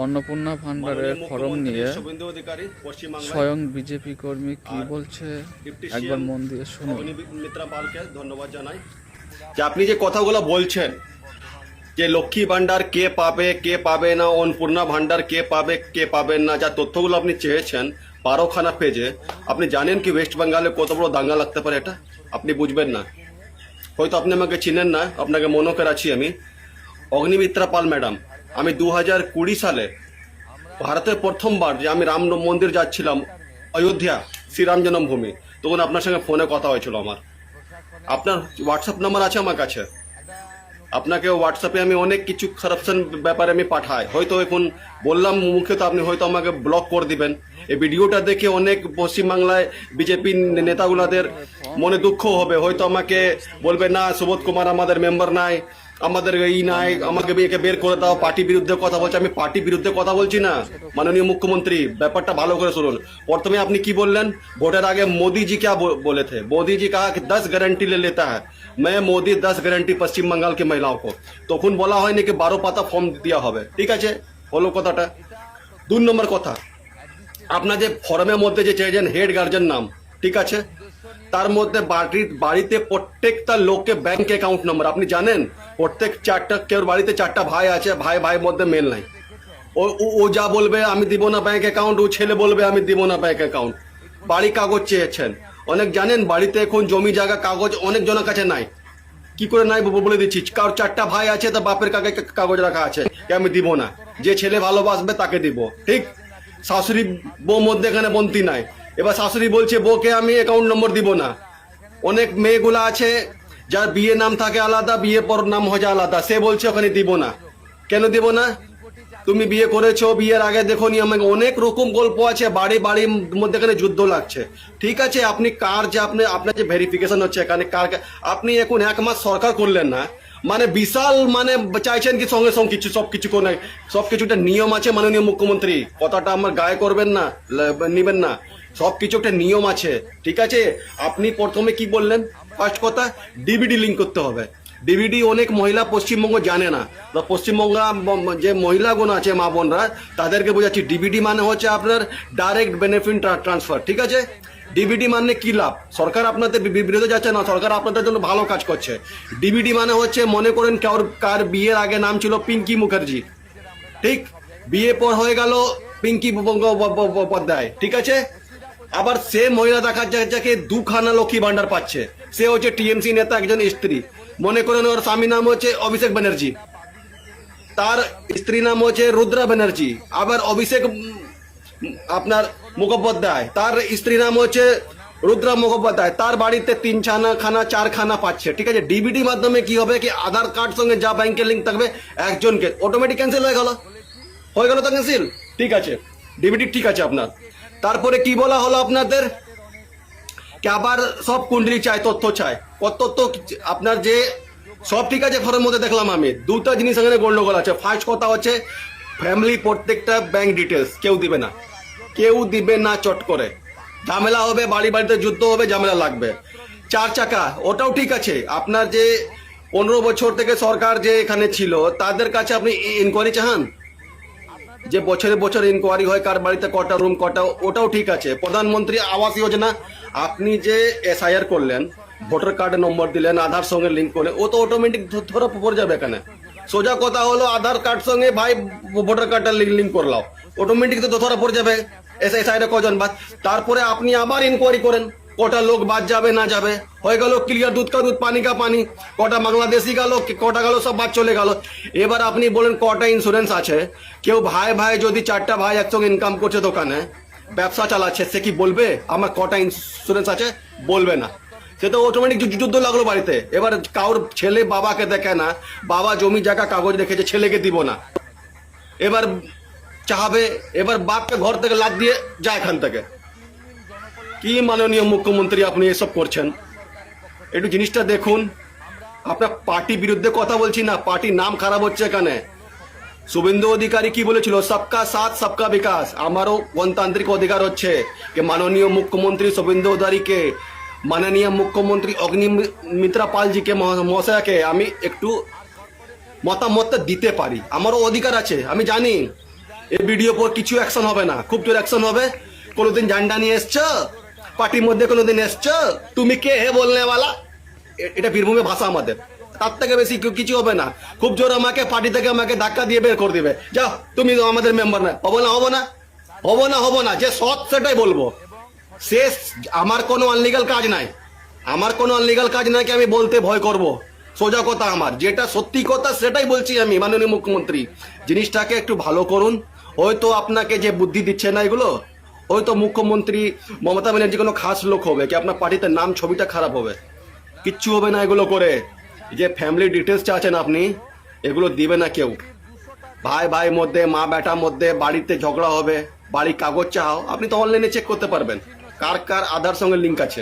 অন্নপূর্ণা ভান্ডারের ফরম নিয়ে স্বয়ং বিজেপি কর্মী কি বলছে একবার মন দিয়ে শুনুন। মিত্রা পালকে ধন্যবাদ জানাই যে আপনি যে কথাগুলো বলছেন যে লক্ষ্মী ভান্ডার কে পাবে না, অন্নপূর্ণা ভান্ডার কে পাবে না, যা তথ্যগুলো আপনি চেয়েছেন 12খানা পেজে, আপনি জানেন কি ওয়েস্ট বেঙ্গলে কত বড় দাঙ্গা লাগতে পারে? এটা আপনি বুঝবেন না, হয়তো আপনি আমাকে চিনেন না, আপনাকে মনে করাচ্ছি আমি অগ্নিমিত্রা পাল ম্যাডাম। আমি 2020 সালে ভারতের প্রথমবার যে আমি রাম মন্দির যাচ্ছিলাম অযোধ্যা, শ্রীরাম জন্মভূমি, তখন আপনার সঙ্গে ফোনে কথা হয়েছিল আমার। আপনার হোয়াটসঅ্যাপ নাম্বার আছে আমার কাছে, আপনাকে হোয়াটসঅ্যাপে আমি অনেক কিছু কারাপশন ব্যাপারে আমি পাঠাই, হয়তো এখন বললাম মুখে তো আপনি হয়তো আমাকে ব্লক করে দিবেন। এই ভিডিওটা দেখে অনেক পশ্চিমবাংলায় বিজেপি নেতাগুলাদের মনে দুঃখ হবে, হয়তো আমাকে বলবে না সুবোধ কুমার আমাদের মেম্বার নাই, আমাদের এই নাই, আমাকে একে বের করে দাও, পার্টি বিরুদ্ধে কথা বলছে। আমি পার্টি বিরুদ্ধে কথা বলছি না মাননীয় মুখ্যমন্ত্রী, ব্যাপারটা ভালো করে শুনুন। প্রথমে আপনি কি বললেন, ভোটের আগে মোদীজি क्या बोले थे? मोदी जी कहा कि 10 गारंटी ले लेता है, मैं मोदी 10 गारंटी पश्चिम बंगाल की महिलाओं को। তখন বলা হয়নি কি 12 পাতা ফর্ম দেওয়া হবে, ঠিক আছে, হলো কথাটা। 2 নম্বর কথা, আপনার যে ফর্মের মধ্যে যে চেয়েছেন হেড গার্জেন নাম, ঠিক আছে, তার মধ্যে বাড়িতে প্রত্যেকটা লোককে ব্যাংক অ্যাকাউন্ট নম্বর, আপনি জানেন প্রত্যেক কেউ বাড়িতে 4টা ভাই আছে, ভাইয়ের মধ্যে মেল নাই। ও যা বলবে আমি দিব না ব্যাংক অ্যাকাউন্ট, ও ছেলে বলবে আমি দিব না ব্যাংক অ্যাকাউন্ট। বাড়ি কাগজ চেয়েছেন, অনেক জানেন বাড়িতে এখন জমি জায়গা কাগজ অনেক জনের কাছে নাই। কি করে নাই বলে দিচ্ছি, কারোর 4টা ভাই আছে তা বাপের কাগজ রাখা আছে, আমি দিব না, যে ছেলে ভালোবাসবে তাকে দিব, ঠিক। শাশুড়ি বউ মধ্যে এখানে বন্তি নাই, এবার শাশুড়ি বলছে বউকে আমি অ্যাকাউন্ট নম্বর দিব না। অনেক মেয়েগুলো আছে যার বিয়ে নাম থাকে আলাদা, বিয়ে পর নাম হয়ে যায় আলাদা, সে বলছে ওখানে দিব না। কেন দিব না? তুমি বিয়ে করেছো, বিয়ের আগে দেখো নি, আমাকে অনেক রকম গল্প আছে, বাড়ির মধ্যে এখানে যুদ্ধ লাগছে, ঠিক আছে। আপনি কার যে আপনার যে ভেরিফিকেশন হচ্ছে এখানে কার, আপনি এখন 1 মাস সরকার করলেন না, মানে বিশাল মানে চাইছেন কি সঙ্গে সঙ্গে সবকিছু করে, সবকিছু একটা নিয়ম আছে মাননীয় মুখ্যমন্ত্রী, কথাটা আমার গায়ে করবেন না, নিবেন না, সবকিছু একটা নিয়ম আছে, ঠিক আছে। আপনি প্রথমে কি বললেন, ফার্স্ট কথা ডিবিডি লিঙ্ক করতে হবে। ডিবিডি অনেক মহিলা পশ্চিমবঙ্গ জানে না, পশ্চিমবঙ্গ যে মহিলাগুলো আছে মা বোনরা তাদেরকে বোঝাচ্ছি, ডিবিডি মানে হচ্ছে আপনার ডাইরেক্ট বেনিফিট ট্রান্সফার, ঠিক আছে। ডিবিডি মানে কি লাভ? সরকার আপনাদের বিরুদ্ধে যাচ্ছে না, সরকার আপনাদের জন্য ভালো কাজ করছে। ডিবিডি মানে হচ্ছে, মনে করেন কার বিয়ের আগে নাম ছিল পিঙ্কি মুখার্জি, ঠিক, বিয়ে পর হয়ে গেল পিঙ্কি বন্দ্যোপাধ্যায়, ঠিক আছে। আবার সে মহিলা দেখা যায় যাকে 2খানা লক্ষ্মী ভান্ডার পাচ্ছে, সে হচ্ছে টিএমসি নেতা একজন স্ত্রী, মনে করেন ওর স্বামী নাম হচ্ছে অভিষেক ব্যানার্জি, তার স্ত্রী নাম হচ্ছে রুদ্রা ব্যানার্জি। আবার অভিষেক আপনার মুখোপাধ্যায়, তার স্ত্রী নাম হচ্ছে রুদ্রা মুখোপাধ্যায়, তার বাড়িতে 3খানা 4খানা পাচ্ছে, ঠিক আছে। ডিবিডি মাধ্যমে কি হবে কি আধার কার্ড সঙ্গে যা ব্যাংকের লিঙ্ক থাকবে একজনকে অটোমেটিক ক্যান্সেল হয়ে গেল তো ক্যান্সেল, ঠিক আছে, ডিবিডি ঠিক আছে আপনার। তারপরে কি বলা হলো আপনাদের, কি আবার সব কুণ্ডলি চাই, তথ্য চাই, তথ্য আপনার যে সব ঠিক আছে, ফর্মের মধ্যে দেখলাম আমি 2টা জিনিস এখানে গন্ডগোল আছে। ফার্স্ট কথা হচ্ছে ফ্যামিলি প্রত্যেকটা ব্যাংক ডিটেলস কেউ দিবে না, চট করে ঝামেলা হবে, বাড়িতে যুদ্ধ হবে, ঝামেলা লাগবে। 4 চাকা ওটাও ঠিক আছে, আপনার যে 15 বছর থেকে সরকার যে এখানে ছিল তাদের কাছে আপনি ইনকোয়ারি চান, যে বছরে ইনকোয়ারি হয় কার বাড়িতে কটা রুম কটা, ওটাও ঠিক আছে। প্রধানমন্ত্রী আবাস যোজনা আপনি যে এসআইআর করলেন, ভোটার কার্ডে নম্বর দিলেন, আধার সঙ্গে লিঙ্ক করলেন, ও তো অটোমেটিক ধরা পড়ে যাবে এখানে। সোজা কথা হলো আধার কার্ড সঙ্গে ভাই ভোটার কার্ডটা লিঙ্ক করলাম, অটোমেটিক তো ধরা পড়ে যাবে এসআইআর কজন বাদ। তারপরে আপনি আবার ইনকোয়ারি করেন কটা লোক বাদ যাবে না যাবে, হয়ে গেল ক্লিয়ার, দুধ কা দুধ পানি কা পানি, কটা বাংলাদেশি গেল, কটা গেল, সব বাদ চলে গেল। এবার আপনি বলেন কটা ইন্স্যুরেন্স আছে, কেউ ভাই যদি 4টা ভাই একসঙ্গে ইনকাম করছে, দোকানে ব্যবসা চালাচ্ছে, সে কি বলবে আমার কটা ইন্স্যুরেন্স আছে? বলবে না, সে তো অটোমেটিক যুদ্ধ লাগলো বাড়িতে। এবার কারোর ছেলে বাবাকে দেখে না, বাবা জমি জায়গা কাগজ রেখেছে, ছেলেকে দিব না, এবার চাহাবে, এবার বাপকে ঘর থেকে লাদ দিয়ে যায় এখান থেকে। কি মাননীয় মুখ্যমন্ত্রী আপনি এসব করছেন? একটু জিনিসটা দেখুন। আপনার পার্টি বিরুদ্ধে কথা বলছি না, পার্টির নাম খারাপ হচ্ছে এখানে। শুভেন্দু অধিকারী কি বলেছিল, সবকা সাথ সবকা বিকাশ। আমারও গণতান্ত্রিক অধিকার হচ্ছে যে মাননীয় মুখ্যমন্ত্রী শুভেন্দু অধিকারীকে, মাননীয় মুখ্যমন্ত্রী অগ্নিমিত্রা পালজিকে মহাশয়াকে আমি একটু মতামতটা দিতে পারি, আমারও অধিকার আছে। আমি জানি এই ভিডিও পর কিছু অ্যাকশন হবে না, খুব জোর অ্যাকশন হবে। কোনোদিন ঝান্ডা নিয়ে এসছো পার্টির মধ্যে, কোনোদিন এসছো তুমি কে হে বলনেওয়ালা, এটা বীরভূমে ভাষা আমাদের। তার থেকে বেশি কিছু হবে না। খুব জোর আমাকে পার্টি থেকে আমাকে ধাক্কা দিয়ে বের করে দিবে, যাও তুমি তো আমাদের মেম্বার না। হবো না, হবো না, হবো না, হবো না। যে সৎ সেটাই বলবো। শেষ, আমার কোনো আনলিগাল কাজ নাই, আমার কোনো আনলিগাল কাজ নাই কি আমি বলতে ভয় করব। সোজা কথা, আমার যেটা সত্যি কথা সেটাই বলছি আমি। মাননীয় মুখ্যমন্ত্রী, জিনিসটাকে একটু ভালো করুন। হয়তো আপনাকে যে বুদ্ধি দিচ্ছে না এগুলো, হয়তো মুখ্যমন্ত্রী মমতা ব্যানার্জি কোনো খাস লোক হবে কি আপনার পার্টিতে নাম ছবিটা খারাপ হবে? কিচ্ছু হবে না এগুলো করে। যে ফ্যামিলি ডিটেলস চাচ্ছেন আপনি, এগুলো দিবে না কেউ। ভাই ভাই মধ্যে, মা বেটার মধ্যে বাড়িতে ঝগড়া হবে, বাড়ির কাগজ চাও, আপনি তো অনলাইনে চেক করতে পারবেন কার কার আধার সঙ্গে লিঙ্ক আছে।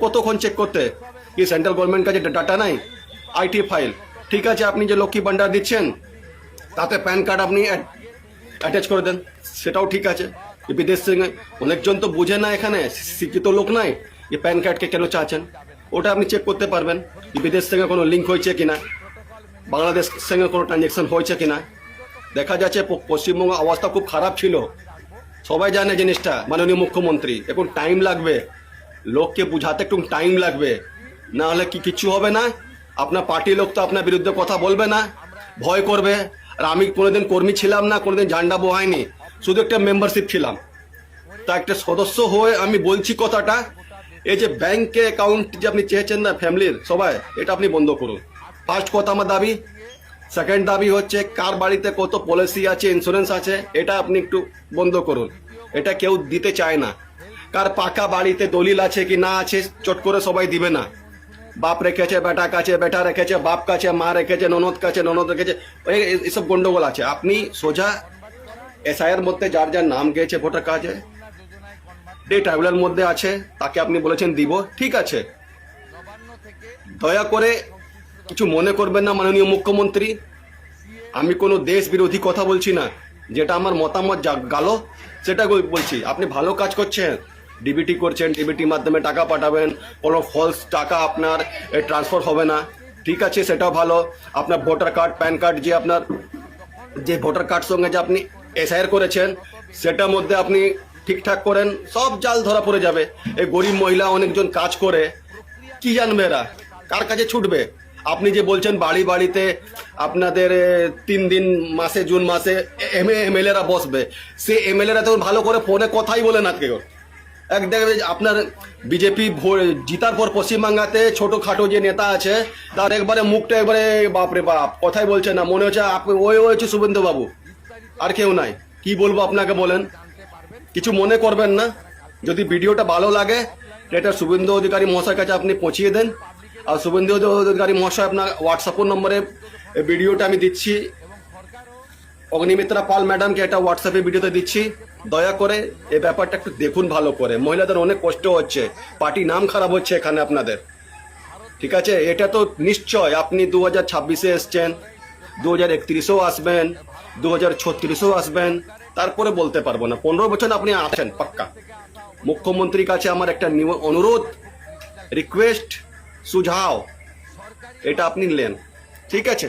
কতক্ষণ চেক করতে? কি সেন্ট্রাল গভর্নমেন্ট কাছে ডাটা নাই? আইটি ফাইল, ঠিক আছে। আপনি যে লক্ষ্মী ভান্ডার দিচ্ছেন তাতে প্যান কার্ড আপনি অ্যাটাচ করে দেন, সেটাও ঠিক আছে। বিদেশ থেকে অনেকজন তো বুঝে না, এখানে শিক্ষিত লোক নাই, যে প্যান কার্ডকে কেন চাচ্ছেন, ওটা আপনি চেক করতে পারবেন। বিদেশ থেকে কোনো লিঙ্ক হয়েছে কিনা, বাংলাদেশ সঙ্গে কোনো ট্রানজ্যাকশন হয়েছে কিনা। দেখা যাচ্ছে পশ্চিমবঙ্গ অবস্থা খুব খারাপ ছিল, সবাই জানে জিনিসটা। মাননীয় মুখ্যমন্ত্রী, এখন টাইম লাগবে, লোককে বুঝাতে একটু টাইম লাগবে, না হলে কিচ্ছু হবে না। আপনার পার্টির লোক তো আপনার বিরুদ্ধে কথা বলবে না, ভয় করবে। আর আমি কোনোদিন কর্মী ছিলাম না, কোনোদিন ঝান্ডা বহাইনি, শুধু একটা মেম্বারশিপ ছিলাম। তা একটা সদস্য হয়ে আমি বলছি কথাটা, এই যে ব্যাংকে অ্যাকাউন্ট যে আপনি চেয়েছেন না ফ্যামিলির সবাই, এটা আপনি বন্ধ করুন। ফার্স্ট কথা আমার দাবি। সেকেন্ড দাবি হচ্ছে কার বাড়িতে কত পলিসি আছে, ইন্স্যুরেন্স আছে, এটা আপনি একটু বন্ধ করুন। এটা কেউ দিতে চায় না। কার পাকা বাড়িতে দলিল আছে কি না আছে চট করে সবাই দিবে না। বাপ রেখেছে বেটা কাছে, বেটা রেখেছে বাপ কাছে, মা রেখেছে ননদ কাছে, ননদ রেখেছে, এইসব গন্ডগোল আছে। আপনি সোজা এসআইআর মধ্যে যার যার নাম গেছে ভোটার কার্ডে, ডে ট্রাইব্যুনাল মধ্যে আছে, তাকে আপনি বলেছেন দিব, ঠিক আছে। দয়া করে কিছু মনে করবেন না মাননীয় মুখ্যমন্ত্রী, আমি কোনো দেশ বিরোধী কথা বলছি না, যেটা আমার মতামত গালো সেটা বলছি। আপনি ভালো কাজ করছেন, ডিবিটি করছেন, ডিবিটির মাধ্যমে টাকা পাঠাবেন, কোনো ফলস টাকা আপনার ট্রান্সফার হবে না, ঠিক আছে, সেটাও ভালো। আপনার ভোটার কার্ড, প্যান কার্ড, যে আপনার যে ভোটার কার্ড সঙ্গে যে আপনি এসআইআর করেছেন সেটার মধ্যে আপনি ঠিকঠাক করেন, সব জাল ধরা পড়ে যাবে। এই গরিব মহিলা অনেকজন কাজ করে, কি জানবে এরা, কার কাছে ছুটবে? আপনি যে বলছেন বাড়ি বাড়িতে আপনাদের 3 দিন মাসে, জুন মাসে এমএলএরা বসবে, সে এমএলএরা তো ভালো করে ফোনে কথাই বলে না কেউ। এক দেখবে আপনার বিজেপি জিতার পর পশ্চিমবাংলাতে ছোটখাটো যে নেতা আছে তার একবারে মুখটা একবারে বাপরে বাপ, কথাই বলছে না, মনে হচ্ছে আপনি ওই হচ্ছে শুভেন্দু বাবু, আর কেউ নাই। কি বলবো আপনাকে বলেন? কিছু মনে করবেন না। যদি ভিডিওটা ভালো লাগে এটা শুভেন্দু অধিকারী মহাশয়ের কাছে আপনি পৌঁছিয়ে দেন। আর শুভেন্দু অধিকারী মহাশয় আপনার হোয়াটসঅ্যাপ নম্বরে ভিডিওটা আমি দিচ্ছি, অগ্নিমিত্রা পাল ম্যাডামকে এটা হোয়াটসঅ্যাপে ভিডিওতে দিচ্ছি। দয়া করে এই ব্যাপারটা একটু দেখুন ভালো করে, মহিলাদের অনেক কষ্ট হচ্ছে, পার্টি নাম খারাপ হচ্ছে এখানে আপনাদের, ঠিক আছে। এটা তো নিশ্চয় আপনি 2026-এ এসছেন, 2031-এও আসবেন, 2036-এও আসবেন, তারপরে বলতে পারবো না। 15 বছর আপনি আছেন পাক্কা। মুখ্যমন্ত্রীর কাছে আমার একটা অনুরোধ, রিকোয়েস্ট, সুঝাও, এটা আপনি নেন, ঠিক আছে।